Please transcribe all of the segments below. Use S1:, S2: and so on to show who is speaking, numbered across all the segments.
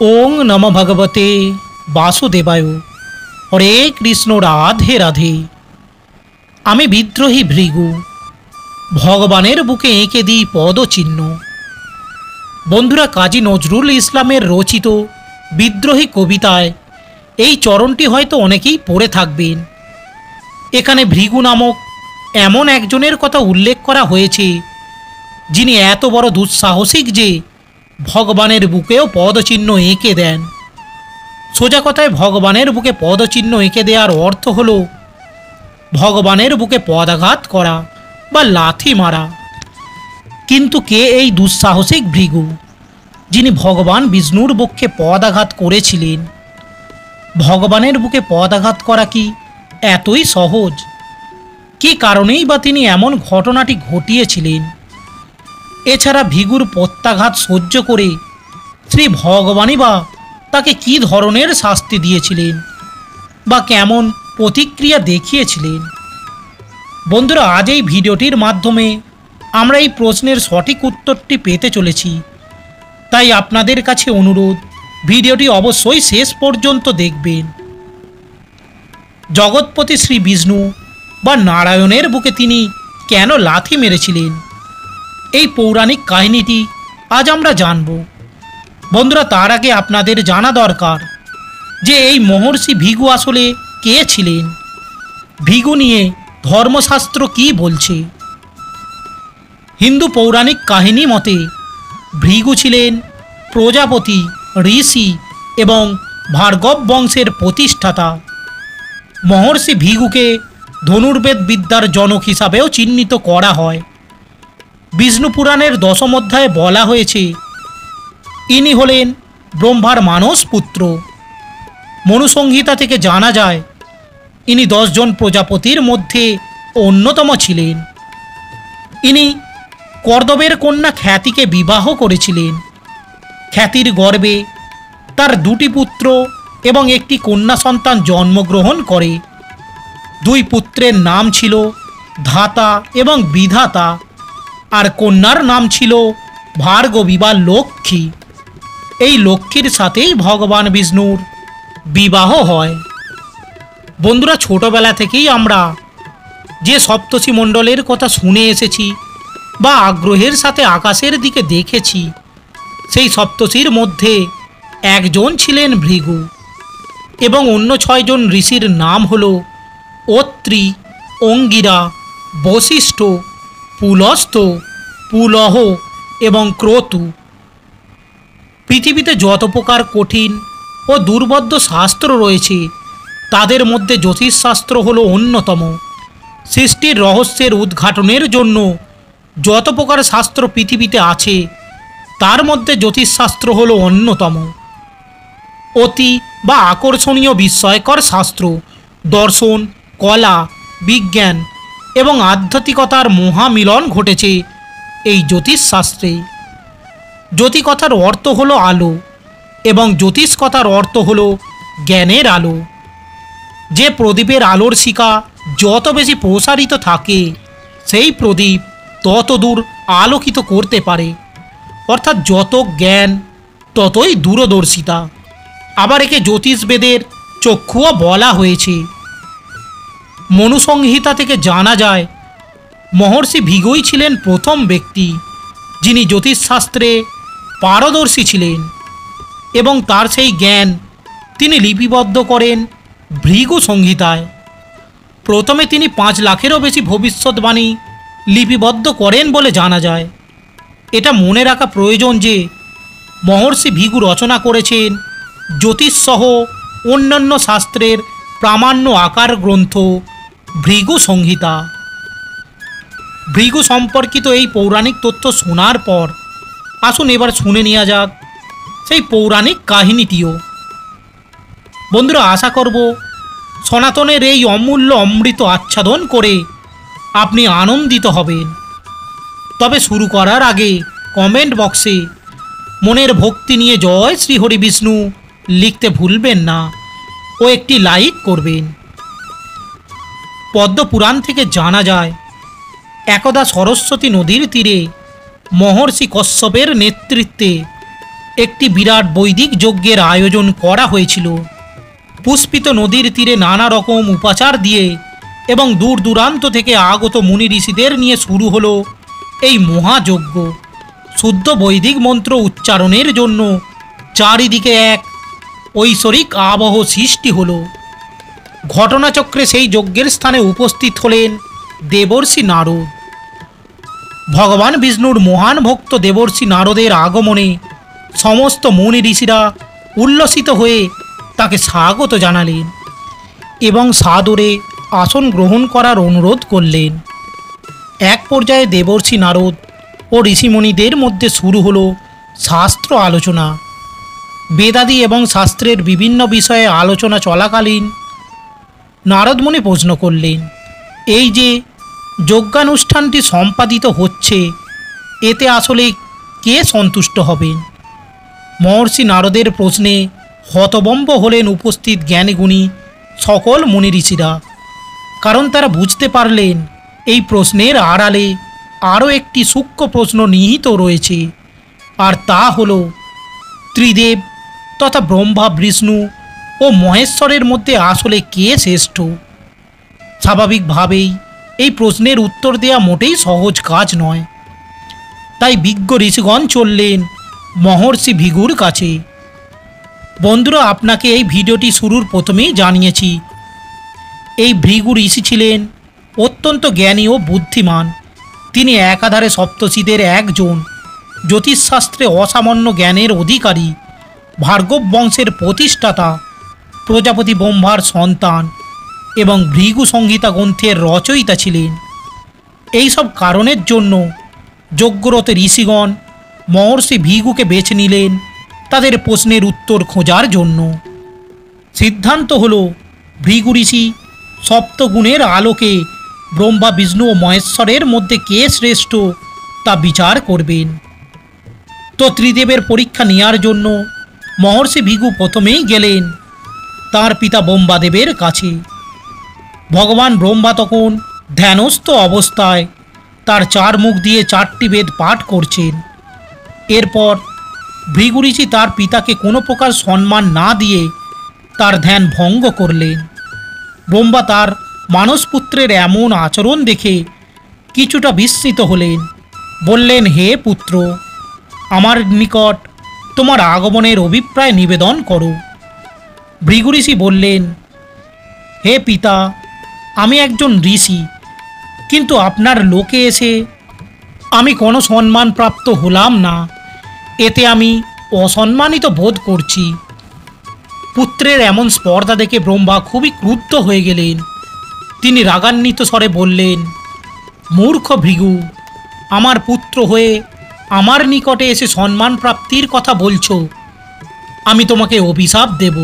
S1: ওং নম ভগবতে বাসুদেবায়। হরে কৃষ্ণ, রাধে রাধে। আমি বিদ্রোহী ভৃগু, ভগবানের বুকে এঁকে দিই পদচিহ্ন। বন্ধুরা, কাজী নজরুল ইসলামের রচিত বিদ্রোহী কবিতায় এই চরণটি হয়তো অনেকেই পড়ে থাকবেন। এখানে ভৃগু নামক এমন একজনের কথা উল্লেখ করা হয়েছে, যিনি এত বড় দুঃসাহসিক যে ভগবানের বুকেও পদচিহ্ন এঁকে দেন। সোজা কথায় ভগবানের বুকে পদচিহ্ন এঁকে দেওয়ার অর্থ হল ভগবানের বুকে পদাঘাত করা বা লাথি মারা। কিন্তু কে এই দুঃসাহসিক ভৃগু, যিনি ভগবান বিষ্ণুর বক্ষে পদাঘাত করেছিলেন? ভগবানের বুকে পদাঘাত করা কি এতই সহজ? কী কারণেই বা তিনি এমন ঘটনাটি ঘটিয়েছিলেন? এছাড়া ভৃগুর প্রত্যাঘাত সহ্য করে শ্রী ভগবানই বা তাকে কী ধরনের শাস্তি দিয়েছিলেন বা কেমন প্রতিক্রিয়া দেখিয়েছিলেন? বন্ধুরা, আজ এই ভিডিওটির মাধ্যমে আমরা এই প্রশ্নের সঠিক উত্তরটি পেতে চলেছি। তাই আপনাদের কাছে অনুরোধ, ভিডিওটি অবশ্যই শেষ পর্যন্ত দেখবেন। জগৎপতি শ্রী বিষ্ণু বা নারায়ণের বুকে তিনি কেন লাথি মেরেছিলেন, এই পৌরাণিক কাহিনীটি আজ আমরা জানব। বন্ধুরা, তার আগে আপনাদের জানা দরকার যে এই মহর্ষি ভৃগু আসলে কে ছিলেন, ভৃগু নিয়ে ধর্মশাস্ত্র কি বলছে। হিন্দু পৌরাণিক কাহিনী মতে ভৃগু ছিলেন প্রজাপতি, ঋষি এবং ভার্গব বংশের প্রতিষ্ঠাতা। মহর্ষি ভৃগুকে ধনুর্বেদ বিদ্যার জনক হিসাবেও চিহ্নিত করা হয়। বিষ্ণু পুরাণের দশম অধ্যায়ে বলা হয়েছে, ইনি হলেন ব্রহ্মার মানস পুত্র। মনুসংহিতা থেকে জানা যায় ইনি 10 জন প্রজাপতির মধ্যে অন্যতম ছিলেন। ইনি কর্দবের কন্যা খ্যাতিকে বিবাহ করেছিলেন। খ্যাতির গর্ভে তার 2টি পুত্র এবং একটি কন্যা সন্তান জন্মগ্রহণ করে। 2 পুত্রের নাম ছিল ধাতা এবং বিধাতা, আর কন্যার নাম ছিল ভার্গবী বা লক্ষ্মী। এই লক্ষ্মীর সাথেই ভগবান বিষ্ণুর বিবাহ হয়। বন্ধুরা, ছোটবেলা থেকেই আমরা যে সপ্তর্ষি মণ্ডলের কথা শুনে এসেছি বা আগ্রহের সাথে আকাশের দিকে দেখেছি, সেই সপ্তর্ষির মধ্যে একজন ছিলেন ভৃগু এবং অন্য 6 জন ঋষির নাম হল অত্রি, অঙ্গিরা, বশিষ্ঠ, পুলস্ত, পুলহ এবং ক্রতু। পৃথিবীতে যত প্রকার কঠিন ও দুর্বোধ্য শাস্ত্র রয়েছে, তাদের মধ্যে জ্যোতিষশাস্ত্র হল অন্যতম। সৃষ্টির রহস্যের উদ্ঘাটনের জন্য যত প্রকার শাস্ত্র পৃথিবীতে আছে, তার মধ্যে জ্যোতিষশাস্ত্র হল অন্যতম। অতি বা আকর্ষণীয় বিস্ময়কর শাস্ত্র, দর্শন, কলা, বিজ্ঞান এবং আধ্যাত্মিকতার মহামিলন ঘটেছে এই জ্যোতিষশাস্ত্রে। জ্যোতি কথার অর্থ হলো আলো এবং জ্যোতিষ কথার অর্থ হলো জ্ঞানের আলো। যে প্রদীপের আলোর শিখা যত বেশি প্রসারিত থাকে, সেই প্রদীপ তত দূর আলোকিত করতে পারে। অর্থাৎ যত জ্ঞান ততই দূরদর্শিতা। আবার একে জ্যোতিষবেদের চক্ষুও বলা হয়েছে। মনুসংহিতা থেকে জানা যায় মহর্ষি ভৃগুই ছিলেন প্রথম ব্যক্তি যিনি জ্যোতিষশাস্ত্রে পারদর্শী ছিলেন এবং তার সেই জ্ঞান তিনি লিপিবদ্ধ করেন ভৃগু সংহিতায়। প্রথমে তিনি 5 লাখেরও বেশি ভবিষ্যৎবাণী লিপিবদ্ধ করেন বলে জানা যায়। এটা মনে রাখা প্রয়োজন যে মহর্ষি ভৃগু রচনা করেছেন জ্যোতিষসহ অন্যান্য শাস্ত্রের প্রামাণ্য আকার গ্রন্থ ভৃগু সংহিতা। ভৃগু সম্পর্কিত এই পৌরাণিক তথ্য শোনার পর আসুন এবার শুনে নেওয়া যাক সেই পৌরাণিক কাহিনীটিও। বন্ধুরা, আশা করব সনাতনের এই অমূল্য অমৃত আচ্ছাদন করে আপনি আনন্দিত হবেন। তবে শুরু করার আগে কমেন্ট বক্সে মনের ভক্তি নিয়ে জয় শ্রী হরি বিষ্ণু লিখতে ভুলবেন না ও একটি লাইক করবেন। পদ্মপুরাণ থেকে জানা যায় একদা সরস্বতী নদীর তীরে মহর্ষি কশ্যপের নেতৃত্বে একটি বিরাট বৈদিক যজ্ঞের আয়োজন করা হয়েছিল। পুষ্পিত নদীর তীরে নানা রকম উপাচার দিয়ে এবং দূর দূরান্ত থেকে আগত মুনি ঋষিদের নিয়ে শুরু হলো এই মহাযজ্ঞ। শুদ্ধ বৈদিক মন্ত্র উচ্চারণের জন্য চারিদিকে এক ঐশ্বরিক আবহ সৃষ্টি হলো। ঘটনাচক্রে সেই যজ্ঞের স্থানে উপস্থিত হলেন দেবর্ষি নারদ। ভগবান বিষ্ণুর মহান ভক্ত দেবর্ষি নারদের আগমনে সমস্ত মুনি ঋষিরা উল্লসিত হয়ে তাকে স্বাগত জানালেন এবং সাদরে আসন গ্রহণ করার অনুরোধ করলেন। এক পর্যায়ে দেবর্ষি নারদ ও ঋষিমণিদের মধ্যে শুরু হলো শাস্ত্র আলোচনা। বেদাদি এবং শাস্ত্রের বিভিন্ন বিষয়ে আলোচনা চলাকালীন নারদমুনি প্রশ্ন করলেন, এই যে যজ্ঞানুষ্ঠানটি সম্পাদিত হচ্ছে এতে আসলে কে সন্তুষ্ট হবেন? মহর্ষি নারদের প্রশ্নে হতবম্ব হলেন উপস্থিত জ্ঞানীগুণী সকল মুনি ঋষিরা, কারণ তারা বুঝতে পারলেন এই প্রশ্নের আড়ালে আরও একটি সূক্ষ্ম প্রশ্ন নিহিত রয়েছে, আর তা হল ত্রিদেব তথা ব্রহ্মা, বিষ্ণু ও মহেশ্বরের মধ্যে আসলে কে শ্রেষ্ঠ। স্বাভাবিকভাবেই এই প্রশ্নের উত্তর দেওয়া মোটেই সহজ কাজ নয়। তাই বিজ্ঞ ঋষিগণ চললেন মহর্ষি ভৃগুর কাছে। বন্ধুরা, আপনাকে এই ভিডিওটি শুরুর প্রথমেই জানিয়েছি, এই ভৃগু ঋষি ছিলেন অত্যন্ত জ্ঞানী ও বুদ্ধিমান। তিনি একাধারে সপ্তর্ষিদের একজন, জ্যোতিষশাস্ত্রে অসামান্য জ্ঞানের অধিকারী, ভার্গব বংশের প্রতিষ্ঠাতা, প্রজাপতি ব্রহ্মার সন্তান এবং ভৃগু সংহিতা গ্রন্থের রচয়িতা ছিলেন। এই সব কারণের জন্য যজ্ঞরত ঋষিগণ মহর্ষি ভৃগুকে বেছে নিলেন তাদের প্রশ্নের উত্তর খোঁজার জন্য। সিদ্ধান্ত হল ভৃগু ঋষি সপ্তগুণের আলোকে ব্রহ্মা, বিষ্ণু ও মহেশ্বরের মধ্যে কে শ্রেষ্ঠ তা বিচার করবেন। তো ত্রিদেবের পরীক্ষা নেওয়ার জন্য মহর্ষি ভৃগু প্রথমেই গেলেন তাঁর পিতা ব্রহ্মাদেবের কাছে। ভগবান ব্রহ্মা তখন ধ্যানস্থ অবস্থায় তার চার মুখ দিয়ে চারটি বেদ পাঠ করছেন। এরপর ভৃগু ঋষি তার পিতাকে কোনো প্রকার সম্মান না দিয়ে তার ধ্যান ভঙ্গ করলেন। ব্রহ্মা তার মানসপুত্রের এমন আচরণ দেখে কিছুটা বিস্মিত হলেন। বললেন, হে পুত্র, আমার নিকট তোমার আগমনের অভিপ্রায় নিবেদন করো। ভৃগু ঋষি বললেন, হে পিতা, আমি একজন ঋষি, কিন্তু আপনার লোকে এসে আমি কোনো সম্মান প্রাপ্ত হলাম না, এতে আমি অসম্মানিত বোধ করছি। পুত্রের এমন স্পর্ধা দেখে ব্রহ্মা খুবই ক্রুদ্ধ হয়ে গেলেন। তিনি রাগান্বিত স্বরে বললেন, মূর্খ ভৃগু, আমার পুত্র হয়ে আমার নিকটে এসে সম্মান প্রাপ্তির কথা বলছো, আমি তোমাকে অভিশাপ দেব।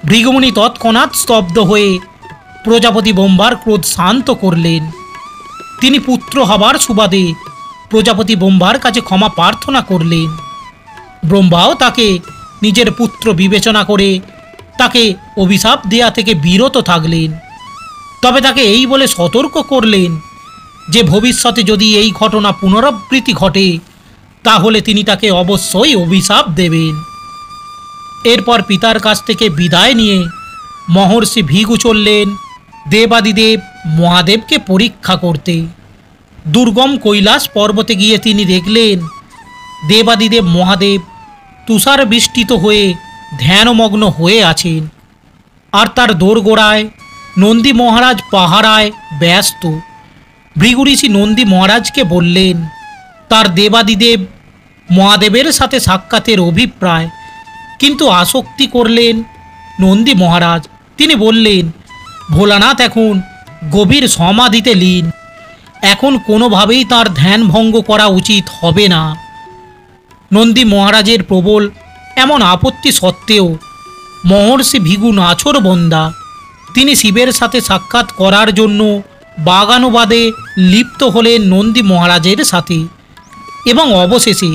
S1: ভৃগুমুনি তৎক্ষণাৎ স্তব্ধ হয়ে প্রজাপতি ব্রহ্মার ক্রোধ শান্ত করলেন। তিনি পুত্র হবার সুবাদে প্রজাপতি ব্রহ্মার কাছে ক্ষমা প্রার্থনা করলেন। ব্রহ্মাও তাকে নিজের পুত্র বিবেচনা করে তাকে অভিশাপ দেয়া থেকে বিরত থাকলেন। তবে তাকে এই বলে সতর্ক করলেন যে ভবিষ্যতে যদি এই ঘটনা পুনরাবৃত্তি ঘটে তাহলে তিনি তাকে অবশ্যই অভিশাপ দেবেন। এরপর পিতার কাছ থেকে বিদায় নিয়ে মহর্ষি ভৃগু চললেন দেবাদিদেব মহাদেবকে পরীক্ষা করতে। দুর্গম কৈলাস পর্বতে গিয়ে তিনি দেখলেন দেবাদিদেব মহাদেব তুষার বৃষ্টিত হয়ে ধ্যানমগ্ন হয়ে আছেন, আর তার দোরগোড়ায় নন্দী মহারাজ পাহারায় ব্যস্ত। ভৃগু ঋষি নন্দী মহারাজকে বললেন তার দেবাদিদেব মহাদেবের সাথে সাক্ষাতের অভিপ্রায়, কিন্তু আসক্তি করলেন নন্দী মহারাজ। তিনি বললেন, ভোলানাথ এখন গভীর সমাধিতে লীন, এখন কোনোভাবেই তার ধ্যান ভঙ্গ করা উচিত হবে না। নন্দী মহারাজের প্রবল এমন আপত্তি সত্ত্বেও মহর্ষি ভৃগু নাছোড়বান্দা। তিনি শিবের সাথে সাক্ষাৎ করার জন্য বাগানুবাদে লিপ্ত হলেন নন্দী মহারাজের সাথে এবং অবশেষে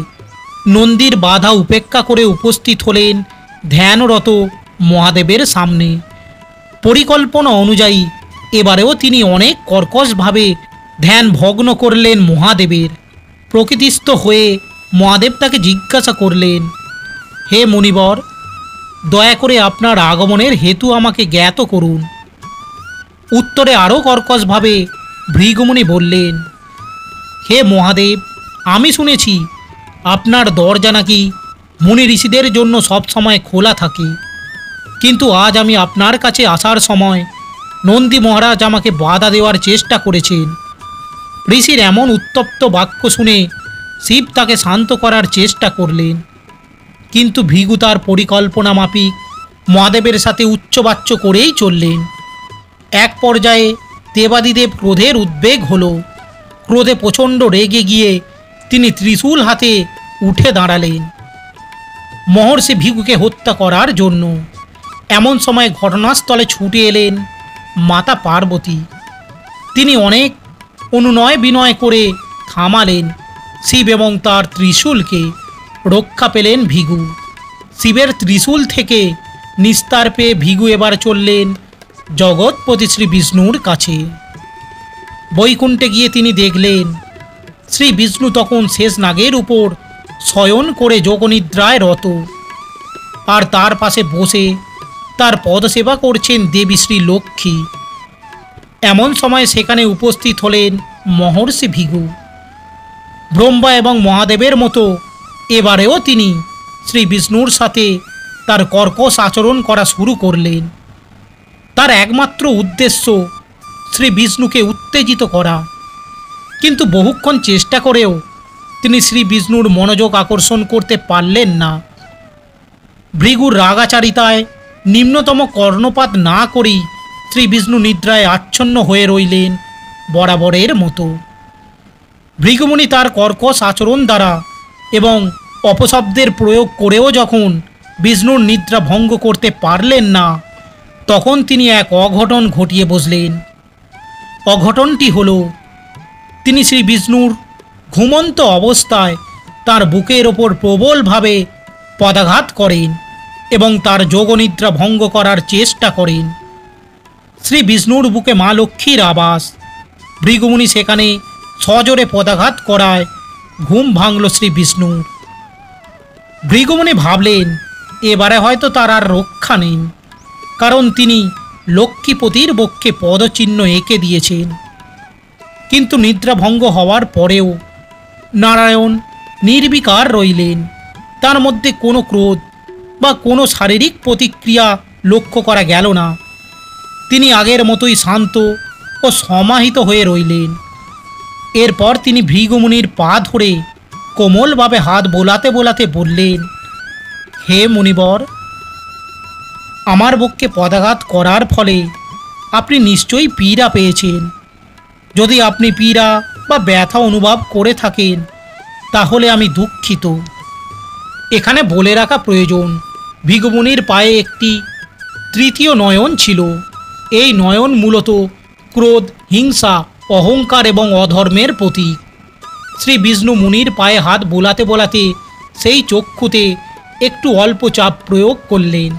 S1: নন্দীর বাধা উপেক্ষা করে উপস্থিত হলেন ধ্যানরত মহাদেবের সামনে। পরিকল্পনা অনুযায়ী এবারেও তিনি অনেক কর্কশভাবে ধ্যান ভগ্ন করলেন মহাদেবের। প্রকৃতিস্থ হয়ে মহাদেব তাকে জিজ্ঞাসা করলেন, হে মুনিবর, দয়া করে আপনার আগমনের হেতু আমাকে জ্ঞাত করুন। উত্তরে আরও কর্কশভাবে ভৃগুমুনি বললেন, হে মহাদেব, আমি শুনেছি আপনার দরজা নাকি মুনি ঋষিদের জন্য সবসময় খোলা থাকে, কিন্তু আজ আমি আপনার কাছে আসার সময় নন্দী মহারাজ আমাকে বাধা দেওয়ার চেষ্টা করেছেন। ঋষির এমন উত্তপ্ত বাক্য শুনে শিব তাকে শান্ত করার চেষ্টা করলেন, কিন্তু ভৃগু তার পরিকল্পনা মাফিক মহাদেবের সাথে উচ্চবাচ্য করেই চললেন। এক পর্যায়ে দেবাদিদেব ক্রোধের উদ্বেগ হলো। ক্রোধে প্রচণ্ড রেগে গিয়ে তিনি ত্রিশূল হাতে উঠে দাঁড়ালেন মহর্ষি ভৃগুকে হত্যা করার জন্য। এমন সময় ঘটনাস্থলে ছুটে এলেন মাতা পার্বতী। তিনি অনেক অনুনয় বিনয় করে থামালেন শিব এবং তার ত্রিশূলকে। রক্ষা পেলেন ভৃগু। শিবের ত্রিশূল থেকে নিস্তার পেয়ে ভৃগু এবার চললেন জগৎপতি শ্রী বিষ্ণুর কাছে। বৈকুণ্ঠে গিয়ে তিনি দেখলেন শ্রী বিষ্ণু তখন শেষ নাগের উপর শয়ন করে যোগনিদ্রায় রত, আর তার পাশে বসে তার পদসেবা করছেন দেবী শ্রী লক্ষ্মী। এমন সময় সেখানে উপস্থিত হলেন মহর্ষি ভৃগু। ব্রহ্মা এবং মহাদেবের মতো এবারেও তিনি শ্রী বিষ্ণুর সাথে তার কর্কশ আচরণ করা শুরু করলেন। তার একমাত্র উদ্দেশ্য শ্রী বিষ্ণুকে উত্তেজিত করা, কিন্তু বহুক্ষণ চেষ্টা করেও তিনি শ্রী বিষ্ণুর মনোযোগ আকর্ষণ করতে পারলেন না। ভৃগুর রাগাচারিতায় নিম্নতম কর্ণপাত না করেই শ্রী বিষ্ণু নিদ্রায় আচ্ছন্ন হয়ে রইলেন বরাবরের মতো। ভৃগুমুনি তার কর্কশ আচরণ দ্বারা এবং অপশব্দের প্রয়োগ করেও যখন বিষ্ণুর নিদ্রা ভঙ্গ করতে পারলেন না, তখন তিনি এক অঘটন ঘটিয়ে বসলেন। অঘটনটি হল, তিনি শ্রী বিষ্ণুর ঘুমন্ত অবস্থায় তার বুকের ওপর প্রবলভাবে পদাঘাত করেন এবং তার যোগনিদ্রা ভঙ্গ করার চেষ্টা করেন। শ্রী বিষ্ণুর বুকে মা লক্ষ্মীর আবাস। ভৃগুমুনি সেখানে সজোরে পদাঘাত করায় ঘুম ভাঙল শ্রী বিষ্ণুর। ভৃগুমুনি ভাবলেন এবারে হয়তো তার আর রক্ষা নেই, কারণ তিনি লক্ষ্মীপতির বক্ষে পদচিহ্ন এঁকে দিয়েছেন। কিন্তু নিদ্রাভঙ্গ হওয়ার পরেও নারায়ণ নির্বিকার রইলেন। তার মধ্যে কোনো ক্রোধ বা কোনো শারীরিক প্রতিক্রিয়া লক্ষ্য করা গেল না। তিনি আগের মতোই শান্ত ও সমাহিত হয়ে রইলেন। এরপর তিনি ভৃগুমুনির পা ধরে কোমলভাবে হাত বোলাতে বোলাতে বললেন, হে মুনিবর, আমার বক্ষে পদাঘাত করার ফলে আপনি নিশ্চয়ই পীড়া পেয়েছেন। যদি আপনি পীড়া বা ব্যথা অনুভব করে থাকেন তাহলে আমি দুঃখিত। এখানে বলে রাখা প্রয়োজন, ভৃগুমুনির পায়ে একটি তৃতীয় নয়ন ছিল। এই নয়ন মূলত ক্রোধ, হিংসা, অহংকার এবং অধর্মের প্রতীক। শ্রী বিষ্ণু মুনির পায়ে হাত বোলাতে বোলাতে সেই চক্ষুতে একটু অল্প চাপ প্রয়োগ করলেন।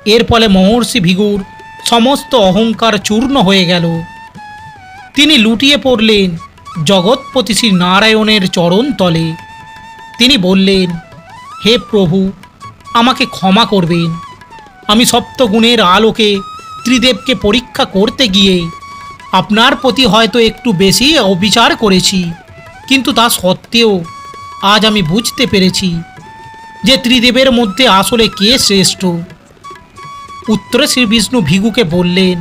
S1: এর ফলে মহর্ষি ভৃগুর সমস্ত অহংকার চূর্ণ হয়ে গেল। তিনি লুটিয়ে পড়লেন জগৎপতি শ্রী নারায়ণের চরণ তলে। তিনি বললেন, হে প্রভু, আমাকে ক্ষমা করবেন। আমি সপ্তগুণের আলোকে ত্রিদেবকে পরীক্ষা করতে গিয়ে আপনার প্রতি হয়তো একটু বেশি অবিচার করেছি, কিন্তু তা সত্ত্বেও আজ আমি বুঝতে পেরেছি যে ত্রিদেবের মধ্যে আসলে কে শ্রেষ্ঠ। উত্তরে শ্রী বিষ্ণু ভৃগুকে বললেন,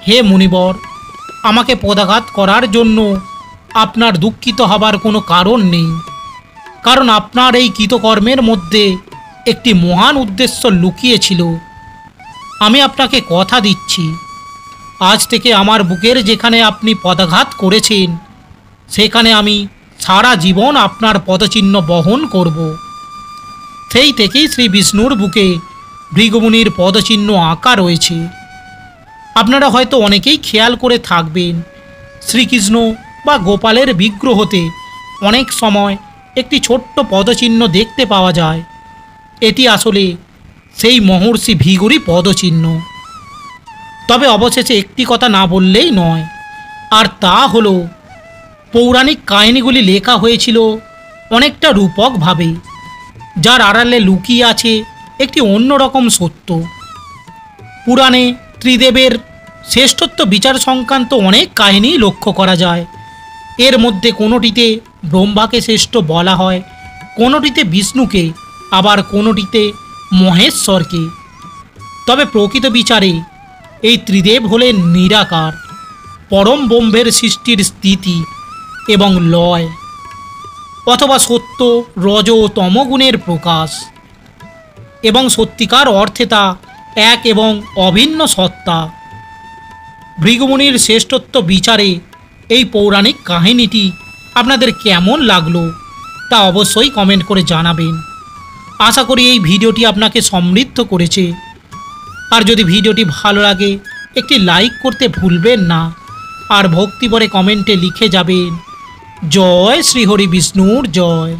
S1: হে মুনিবর, আমাকে পদাঘাত করার জন্য আপনার দুঃখিত হবার কোনো কারণ নেই, কারণ আপনার এই কৃতকর্মের মধ্যে একটি মহান উদ্দেশ্য লুকিয়ে ছিল। আমি আপনাকে কথা দিচ্ছি, আজ থেকে আমার বুকের যেখানে আপনি পদাঘাত করেছেন সেখানে আমি সারা জীবন আপনার পদচিহ্ন বহন করব। সেই থেকেই শ্রী বিষ্ণুর বুকে ভৃগুমুনির পদচিহ্ন আঁকা রয়েছে। আপনারা হয়তো অনেকেই খেয়াল করে থাকবেন, শ্রীকৃষ্ণ বা গোপালের বিগ্রহতে অনেক সময় একটি ছোট্ট পদচিহ্ন দেখতে পাওয়া যায়। এটি আসলে সেই মহর্ষি ভৃগুরই পদচিহ্ন। তবে অবশেষে একটি কথা না বললেই নয়, আর তা হলো পৌরাণিক কাহিনীগুলি লেখা হয়েছিল অনেকটা রূপকভাবে, যার আড়ালে লুকিয়ে আছে একটি অন্যরকম সত্য। পুরাণে ত্রিদেবের শ্রেষ্ঠত্ব বিচার সংক্রান্ত অনেক কাহিনী লক্ষ্য করা যায়। এর মধ্যে কোনোটিতে ব্রহ্মাকে শ্রেষ্ঠ বলা হয়, কোনোটিতে বিষ্ণুকে, আবার কোনোটিতে মহেশ্বরকে। তবে প্রকৃত বিচারে এই ত্রিদেব হলেন নিরাকার, পরম ব্রহ্মের সৃষ্টির স্থিতি এবং লয়, অথবা সত্য রজ ও তমগুণের প্রকাশ, এবং সত্যিকার অর্থে তা এক এবং অভিন্ন সত্তা। ভৃগুমুনির শ্রেষ্ঠত্ব বিচারে এই পৌরাণিক কাহিনীটি আপনাদের কেমন লাগলো তা অবশ্যই কমেন্ট করে জানাবেন। আশা করি এই ভিডিওটি আপনাকে সমৃদ্ধ করেছে। আর যদি ভিডিওটি ভালো লাগে একটি লাইক করতে ভুলবেন না, আর ভক্তিভরে কমেন্টে লিখে যাবেন জয় শ্রীহরি বিষ্ণুর জয়।